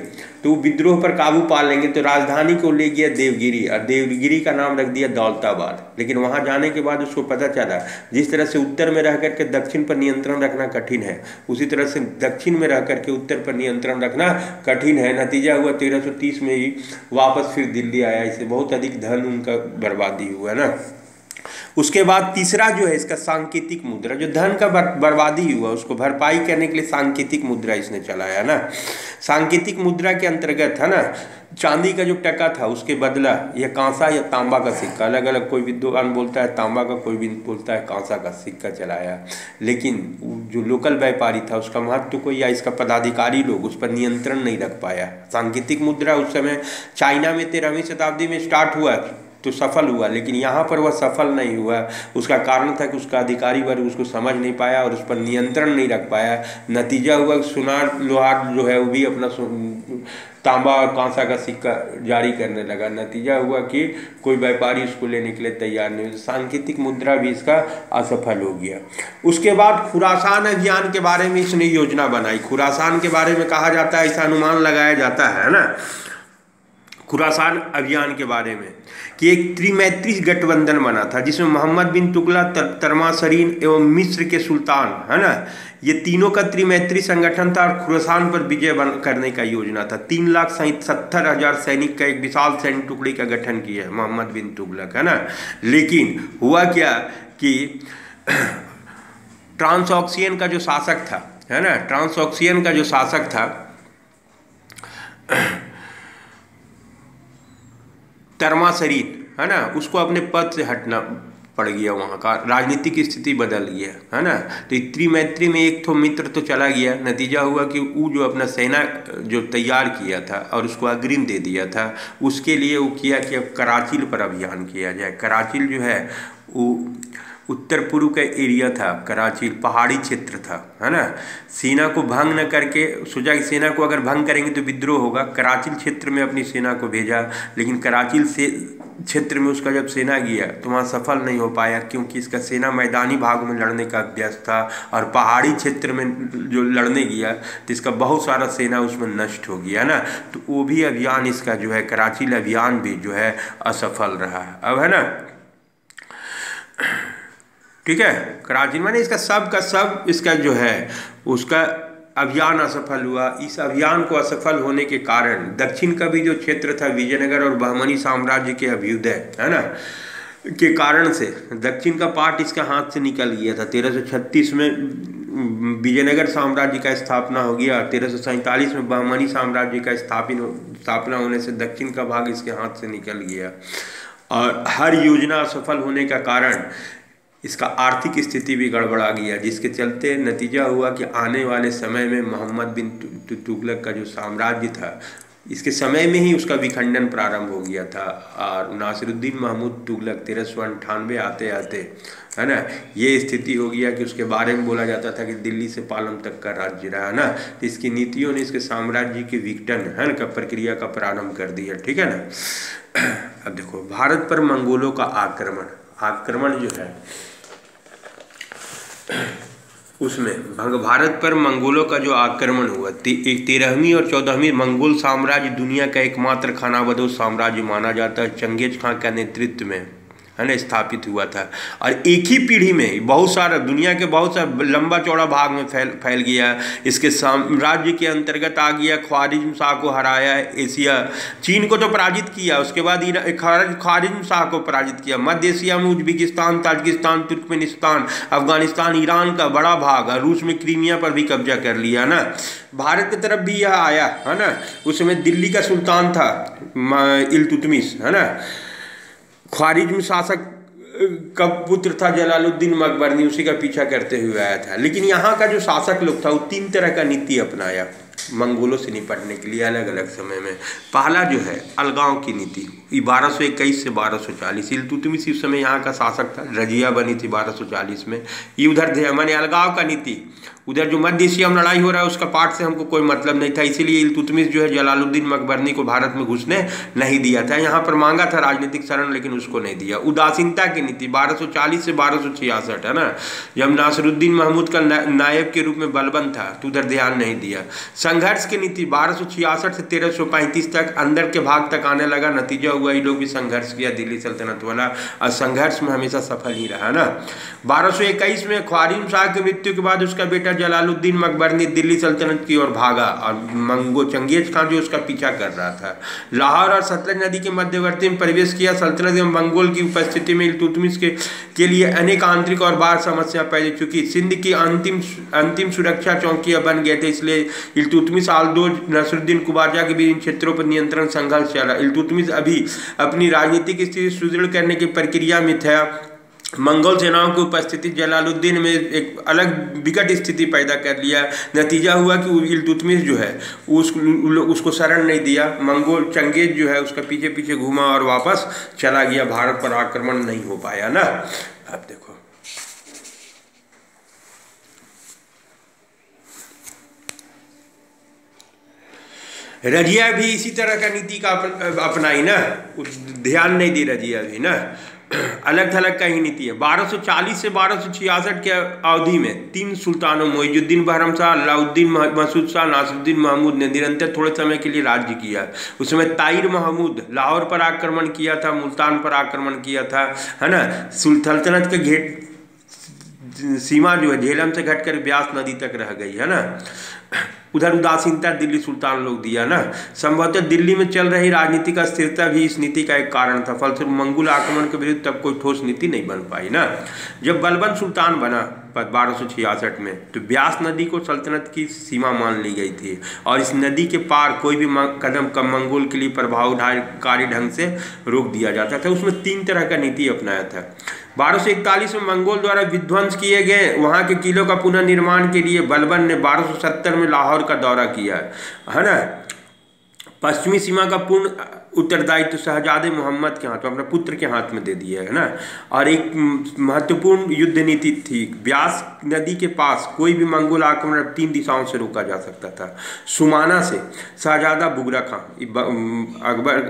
तो विद्रोह पर काबू पा लेंगे। तो राजधानी को ले गया देवगिरी, और देवगिरी का नाम रख दिया दौलताबाद। लेकिन वहाँ जाने के बाद उसको पता चला जिस तरह से उत्तर में रह करके दक्षिण पर नियंत्रण रखना कठिन है, उसी तरह से दक्षिण में रह करके उत्तर पर नियंत्रण रखना कठिन है। नतीजा हुआ 1330 में ही वापस फिर दिल्ली आया। इससे बहुत अधिक धन उनका बर्बादी हुआ ना। उसके बाद तीसरा जो है इसका सांकेतिक मुद्रा, जो धन का बर्बादी हुआ उसको भरपाई करने के लिए सांकेतिक मुद्रा इसने चलाया ना। सांकेतिक मुद्रा के अंतर्गत है ना, चांदी का जो टका था उसके बदला या कांसा या तांबा का सिक्का, अलग अलग कोई विद्वान बोलता है तांबा का, कोई भी बोलता है कांसा का सिक्का चलाया। लेकिन जो लोकल व्यापारी था उसका महत्व कोई या इसका पदाधिकारी लोग उस पर नियंत्रण नहीं रख पाया। सांकेतिक मुद्रा उस समय चाइना में 13वीं शताब्दी में स्टार्ट हुआ तो सफल हुआ, लेकिन यहाँ पर वह सफल नहीं हुआ। उसका कारण था कि उसका अधिकारी वर्ग उसको समझ नहीं पाया और उस पर नियंत्रण नहीं रख पाया। नतीजा हुआ सुनार लोहार जो है वो भी अपना तांबा और कांसा का सिक्का जारी करने लगा। नतीजा हुआ कि कोई व्यापारी उसको लेने के लिए तैयार नहीं हुआ। सांकेतिक मुद्रा भी इसका असफल हो गया। उसके बाद खुरासान अभियान के बारे में इसने योजना बनाई। खुरासान के बारे में कहा जाता है, ऐसा अनुमान लगाया जाता है ना खुरासान अभियान के बारे में कि एक त्रिमैत्री गठबंधन बना था जिसमें मोहम्मद बिन तुगलक, तर्मासरीन एवं मिस्र के सुल्तान, है ना, ये तीनों का त्रिमैत्री संगठन था और खुरासान पर विजय करने का योजना था। 3,70,000 सैनिक का एक विशाल सैनिक टुकड़ी का गठन किया मोहम्मद बिन तुगलक, है ना। लेकिन हुआ क्या कि ट्रांसऑक्सियन का जो शासक था, है ना, ट्रांसऑक्सियन का जो शासक था तर्मासरीन, है ना, उसको अपने पद से हटना पड़ गया, वहाँ का राजनीतिक स्थिति बदल गया, है ना। तो त्रिमैत्री में एक तो मित्र तो चला गया, नतीजा हुआ कि वो जो अपना सेना जो तैयार किया था और उसको अग्रिम दे दिया था, उसके लिए वो किया कि अब कराचिल पर अभियान किया जाए। कराचिल जो है वो उत्तर पूर्व का एरिया था, कराची पहाड़ी क्षेत्र था, है ना। सेना को भंग न करके सोचा कि सेना को अगर भंग करेंगे तो विद्रोह होगा, कराची क्षेत्र में अपनी सेना को भेजा। लेकिन कराची से क्षेत्र में उसका जब सेना गया तो वहाँ सफल नहीं हो पाया, क्योंकि इसका सेना मैदानी भागों में लड़ने का अभ्यास था और पहाड़ी क्षेत्र में जो लड़ने गया तो इसका बहुत सारा सेना उसमें नष्ट हो गया, है ना। तो वो भी अभियान इसका जो है कराची अभियान भी जो है असफल रहा। अब है ना, ठीक है, कराची माने इसका सब का सब इसका जो है उसका अभियान असफल हुआ। इस अभियान को असफल होने के कारण दक्षिण का भी जो क्षेत्र था विजयनगर और बहमनी साम्राज्य के अभ्युदय, है ना, के कारण से दक्षिण का पार्ट इसका हाथ से निकल गया था। 1336 में विजयनगर साम्राज्य का स्थापना हो गया, 1347 में बहमनी साम्राज्य का स्थापना होने से दक्षिण का भाग इसके हाथ से निकल गया और हर योजना असफल होने का कारण इसका आर्थिक स्थिति भी गड़बड़ा गया, जिसके चलते नतीजा हुआ कि आने वाले समय में मोहम्मद बिन तुगलक का जो साम्राज्य था इसके समय में ही उसका विखंडन प्रारंभ हो गया था। और नासिरुद्दीन महमूद तुगलक 1398 आते आते, है ना, ये स्थिति हो गया कि उसके बारे में बोला जाता था कि दिल्ली से पालम तक का राज्य रहा, है ना। तो इसकी नीतियों ने इसके साम्राज्य के विघटन, है ना, का प्रक्रिया का प्रारंभ कर दिया, ठीक है ना। अब देखो भारत पर मंगोलों का आक्रमण जो है उसमें भारत पर मंगोलों का जो आक्रमण हुआ, 13वीं और 14वीं मंगोल साम्राज्य दुनिया का एकमात्र खानाबदोश साम्राज्य माना जाता है। चंगेज खां का नेतृत्व में, है ना, स्थापित हुआ था और एक ही पीढ़ी में बहुत सारा दुनिया के बहुत सा लंबा चौड़ा भाग में फैल गया। इसके साम्राज्य के अंतर्गत आ गया, ख्वारिज्म शाह को हराया, एशिया चीन को तो पराजित किया, उसके बाद ख्वारिज्म शाह को पराजित किया। मध्य एशिया में Uzbekistan, Tajikistan, Turkmenistan, Afghanistan, Iran का बड़ा भाग और रूस में क्रीमिया पर भी कब्जा कर लिया ना। भारत की तरफ भी यह आया, है ना। उस समय दिल्ली का सुल्तान था इल्तुतमिश, है ना। ख्वारिज्म शासक का पुत्र था जलालुद्दीन मकबरनी, उसी का पीछा करते हुए आया था। लेकिन यहाँ का जो शासक लोग था वो 3 तरह का नीति अपनाया मंगोलों से निपटने के लिए अलग अलग समय में। पहला जो है अलगाव की नीति, 1221 से 1240। इल्तुतमिश उस समय यहाँ का शासक था, रजिया बनी थी 1240 में। ये उधर माने अलगाव का नीति, उधर जो मध्य एशिया में लड़ाई हो रहा है उसका पार्ट से हमको कोई मतलब नहीं था, इसीलिए इल्तुतमिश जो है जलालुद्दीन मकबरनी को भारत में घुसने नहीं दिया था। यहाँ पर मांगा था राजनीतिक शरण लेकिन उसको नहीं दिया। उदासीनता की नीति 1240 से 1266, है ना, जब नासिरुद्दीन महमूद का नायब के रूप में बलबन था तो उधर ध्यान नहीं दिया। संघर्ष की नीति 1266 से 1335 तक अंदर के भाग तक आने लगा, नतीजा हुआ ये लोग भी संघर्ष किया दिल्ली सल्तनत वाला, और संघर्ष में हमेशा सफल ही रहा ना। 1221 में ख्वारिज्म शाह की मृत्यु के बाद उसका बेटा जलालुद्दीन मकबरनी दिल्ली सल्तनत की ओर भागा और चंगेज खां जो उसका पीछा कर रहा था। लाहौर और सतलज नदी के मध्यवर्ती में प्रवेश किया। सल्तनत एवं मंगोल की उपस्थिति में इल्तुतमिश के लिए अनेक आंतरिक और बाह्य समस्या पैदा चुकी। सिंध की अंतिम सुरक्षा चौकियां बन गए थे, इसलिए इल्तुतमिश आलदोज नसरुद्दीन कुबाजा के बीच इन क्षेत्रों पर नियंत्रण संघर्ष चला। इल्तुतमिश अभी अपनी राजनीतिक स्थिति सुदृढ़ करने की प्रक्रिया में था। मंगोल सेनाओं की उपस्थिति जलालुद्दीन में एक अलग विकट स्थिति पैदा कर लिया। नतीजा हुआ कि इल्तुतमिश जो है उसको शरण नहीं दिया। मंगोल चंगेज जो है उसका पीछे पीछे घूमा और वापस चला गया, भारत पर आक्रमण नहीं हो पाया ना। अब देखो रजिया भी इसी तरह का नीति का अपनाई ना, ध्यान नहीं दी रजिया भी ना। अलग थलग का ही नीति है। 1240 से 1266 के अवधि में 3 सुल्तानों मोइजुद्दीन बहरमशाह, अलाउद्दीन मसूद शाह, नासिरुद्दीन महमूद ने निरंतर थोड़े समय के लिए राज्य किया। उसमें ताहिर महमूद लाहौर पर आक्रमण किया था, मुल्तान पर आक्रमण किया था, है ना। सल्तनत के घेट सीमा जो है झेलम से घटकर ब्यास नदी तक रह गई, है ना। उधर उदासीनता दिल्ली सुल्तान लोग दिया ना। संभवतः दिल्ली में चल रही राजनीतिक अस्थिरता भी इस नीति का एक कारण था। फलस्वरूप मंगोल आक्रमण के विरुद्ध तब कोई ठोस नीति नहीं बन पाई ना। जब बलबन सुल्तान बना 1266 में, तो ब्यास नदी को सल्तनत की सीमा मान ली गई थी और इस नदी के पार कोई भी कदम कम मंगोल के लिए प्रभावकारी ढंग से रोक दिया जाता था। उसमें 3 तरह का नीति अपनाया था। 1241 में मंगोल द्वारा विध्वंस किए गए वहाँ के किलों का पुनर्निर्माण के लिए बलबन ने 1270 में लाहौर का दौरा किया, है ना। पश्चिमी सीमा का पूर्ण उत्तरदायित्व शहजादे मोहम्मद के हाथ में, अपने पुत्र के हाथ में दे दिया, है ना। और एक महत्वपूर्ण युद्ध नीति थी, ब्यास नदी के पास कोई भी मंगोल आक्रमण 3 दिशाओं से रोका जा सकता था। सुमाना से शहजादा बुगरा खां, अकबर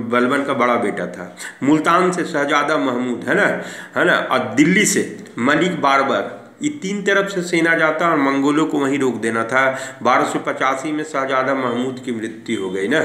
बलबन का बड़ा बेटा था। मुल्तान से शहजादा महमूद, है ना। और दिल्ली से मलिक बारबर, ये 3 तरफ से सेना जाता और मंगोलों को वहीं रोक देना था। 1285 में शहजादा महमूद की मृत्यु हो गई ना,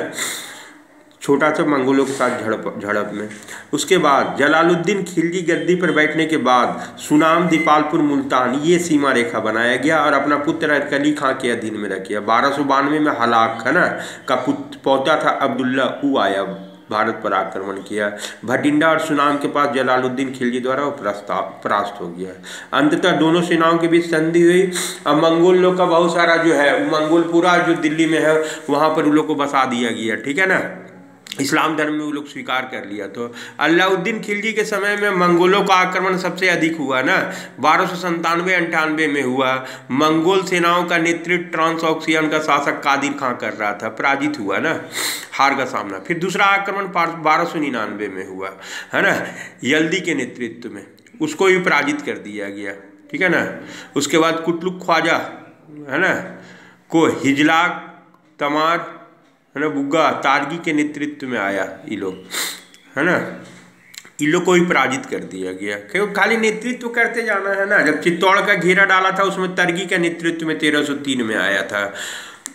छोटा सा मंगोलों के साथ झड़प में। उसके बाद जलालुद्दीन खिलजी गद्दी पर बैठने के बाद सुनाम, दीपालपुर, मुल्तान ये सीमा रेखा बनाया गया और अपना पुत्र अरकली खां के अधीन में रखा। 1292 में हलाक, है ना, का पोता था अब्दुल्ला, ऊ आया, भारत पर आक्रमण किया। भटिंडा और सुनाम के पास जलालुद्दीन खिलजी द्वारा वो परास्त हो गया। अंततः दोनों सेनाओं के बीच संधि हुई। अब मंगोल लोग का बहुत सारा जो है, मंगोल पूरा जो दिल्ली में है वहाँ पर उन लोग को बसा दिया गया, ठीक है ना। इस्लाम धर्म में वो लोग स्वीकार कर लिया। तो अलाउद्दीन खिलजी के समय में मंगोलों का आक्रमण सबसे अधिक हुआ ना, 1297-98 में हुआ। मंगोल सेनाओं का नेतृत्व ट्रांसऑक्सियन का शासक कादिर खां कर रहा था, पराजित हुआ ना, हार का सामना। फिर दूसरा आक्रमण 1299 में हुआ, है ना, यल्दी के नेतृत्व में, उसको भी पराजित कर दिया गया, ठीक है ना। उसके बाद कुतलुक ख्वाजा, है ना, को हिजलाक, तमार, है ना, बुग्गा, तारगी के नेतृत्व में आया ये लोग, है ना। इन लोग को भी पराजित कर दिया गया। क्यों खाली नेतृत्व करते जाना है ना। जब चित्तौड़ का घेरा डाला था उसमें तरगी के नेतृत्व में 1303 में आया था।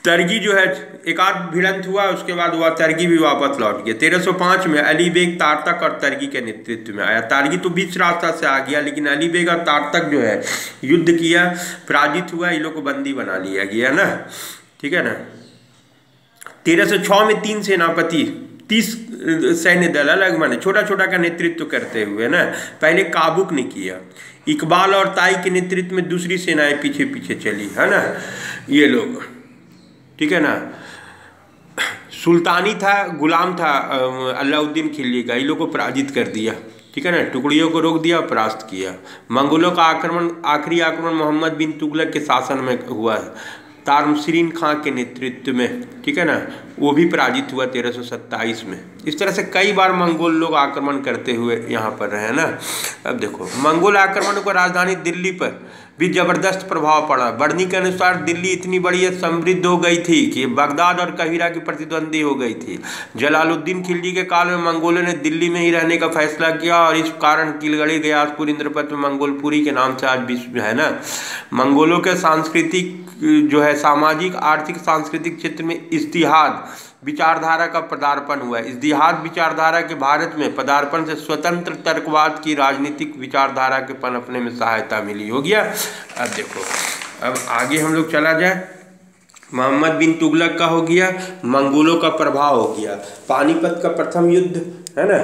तरगी जो है एक आध भिड़ंत हुआ, उसके बाद वह तरगी भी वापस लौट गया। 1305 में अली बेग तारतक और तरगी के नेतृत्व में आया। तारगी तो बीच रास्ता से आ गया, लेकिन अली बेग और तारतक जो है युद्ध किया, पराजित हुआ, इन लोग को बंदी बना लिया गया ना, ठीक है ना। 1306 में 3 सेनापति 30 सैन्य दल अलग माने छोटा छोटा का नेतृत्व करते हुए ना, पहले काबुक ने किया। इकबाल और ताई के नेतृत्व में दूसरी सेनाएं पीछे पीछे चली, है ना, ये लोग, ठीक है ना। सुल्तानी था, गुलाम था अलाउद्दीन खिलजी का, इन लोग को पराजित कर दिया, ठीक है ना, टुकड़ियों को रोक दिया, परास्त किया। मंगोलों का आक्रमण, आखिरी आक्रमण मोहम्मद बिन तुगलक के शासन में हुआ, तारमशीन खां के नेतृत्व में, ठीक है ना, वो भी पराजित हुआ 1327 में। इस तरह से कई बार मंगोल लोग आक्रमण करते हुए यहाँ पर रहे ना। अब देखो मंगोल आक्रमण को राजधानी दिल्ली पर भी जबरदस्त प्रभाव पड़ा। बर्नी के अनुसार दिल्ली इतनी बड़ी समृद्ध हो गई थी कि बगदाद और काहिरा की प्रतिद्वंदी हो गई थी। जलालुद्दीन खिलजी के काल में मंगोलों ने दिल्ली में ही रहने का फैसला किया और इस कारण किलगढ़ी, गयासपुर, इंद्रप्रस्थ में मंगोलपुरी के नाम से आज विश्व है ना। मंगोलों के सांस्कृतिक जो है सामाजिक, आर्थिक, सांस्कृतिक क्षेत्र में इज्तिहाद विचारधारा का पदार्पण हुआ है। इज्तिहाद विचारधारा के भारत में पदार्पण से स्वतंत्र तर्कवाद की राजनीतिक विचारधारा के पनपने में सहायता मिली। हो गया। अब देखो, अब आगे हम लोग चला जाए। मोहम्मद बिन तुगलक का हो गया, मंगोलों का प्रभाव हो गया, पानीपत का प्रथम युद्ध, है ना,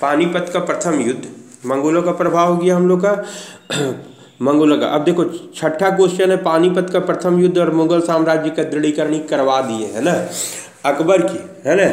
पानीपत का प्रथम युद्ध, मंगोलों का प्रभाव हो गया हम लोग का मंगोलों का। अब देखो छठा क्वेश्चन है, पानीपत का प्रथम युद्ध और मुगल साम्राज्य का दृढ़ीकरण करवा दिए, है ना, अकबर की, है ना,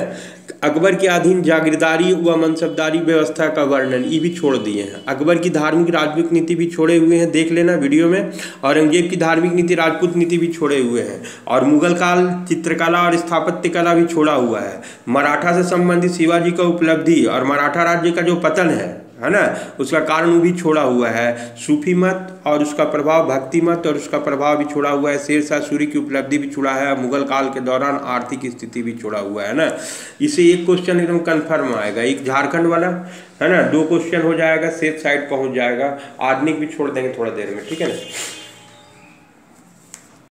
अकबर के अधीन जागीरदारी व मनसबदारी व्यवस्था का वर्णन ये भी छोड़ दिए हैं। अकबर की धार्मिक राजपूत नीति भी छोड़े हुए हैं, देख लेना वीडियो में। औरंगजेब की धार्मिक नीति, राजपूत नीति भी छोड़े हुए हैं। और मुगल काल चित्रकला और स्थापत्य कला भी छोड़ा हुआ है। मराठा से संबंधित शिवाजी का उपलब्धि और मराठा राज्य का जो पतन है है ना, उसका कारण भी छोड़ा हुआ है। सूफी मत और उसका प्रभाव, भक्ति मत और उसका प्रभाव भी छोड़ा हुआ है। शेरशाह सूरी की उपलब्धि भी छोड़ा है। मुगल काल के दौरान आर्थिक स्थिति भी छोड़ा हुआ है ना। इसे एक क्वेश्चन एकदम कन्फर्म आएगा, एक झारखंड वाला, है ना, 2 क्वेश्चन हो जाएगा, सेफ साइड पहुंच जाएगा। आदमी भी छोड़ देंगे थोड़ा देर में, ठीक है ना।